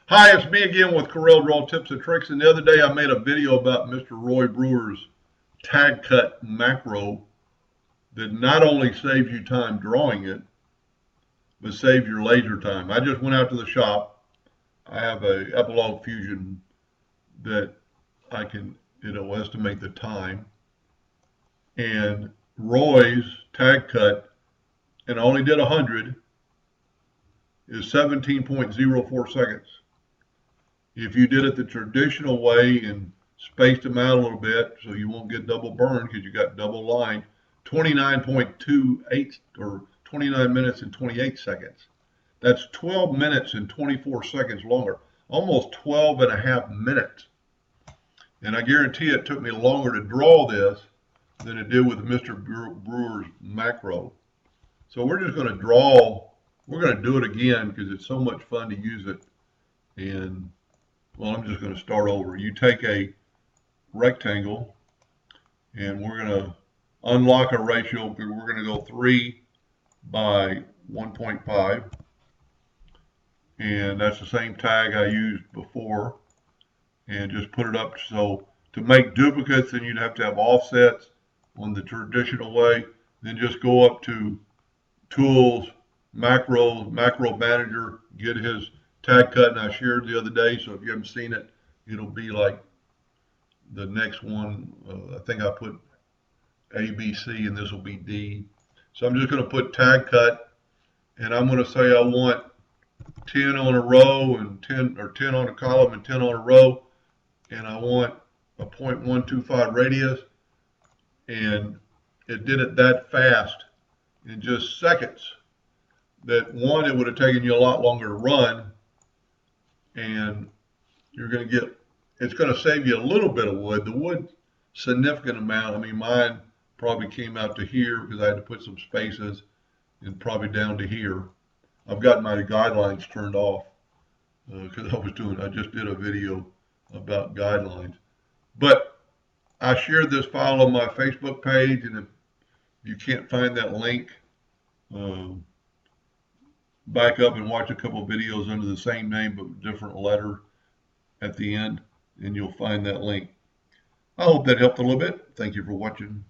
Hi, it's me again with Corel Draw Tips and Tricks. And the other day I made a video about Mr. Roy Brewer's tag cut macro that not only saves you time drawing it, but saves your laser time. I just went out to the shop. I have a Epilogue Fusion that I can, estimate the time. And Roy's tag cut, and I only did 100, is 17.04 seconds. If you did it the traditional way and spaced them out a little bit so you won't get double burned because you got double line, 29.28 or 29 minutes and 28 seconds. That's 12 minutes and 24 seconds longer, almost 12 and a half minutes. And I guarantee it took me longer to draw this than it did with Mr. Brewer's macro. So we're just going to draw, we're going to do it again because it's so much fun to use it. And well, I'm just going to start over. You take a rectangle and we're going to unlock a ratio. We're going to go 3 by 1.5. And that's the same tag I used before. And just put it up. So to make duplicates, then you'd have to have offsets on the traditional way. Then just go up to Tools, Macros, Macro Manager, get his tag cut, and I shared the other day, so if you haven't seen it, it'll be like the next one. I think I put A, B, C, and this will be D. So I'm just going to put tag cut, and I'm going to say I want 10 on a row and 10 or 10 on a column and 10 on a row, and I want a 0.125 radius, and it did it that fast in just seconds that one, it would have taken you a lot longer to run, and you're going to get, it's going to save you a little bit of wood. The wood, significant amount. I mean, mine probably came out to here because I had to put some spaces and probably down to here. I've got my guidelines turned off because I just did a video about guidelines. But I shared this file on my Facebook page, and if you can't find that link, back up and watch a couple of videos under the same name but different letter at the end, and you'll find that link. I hope that helped a little bit. Thank you for watching.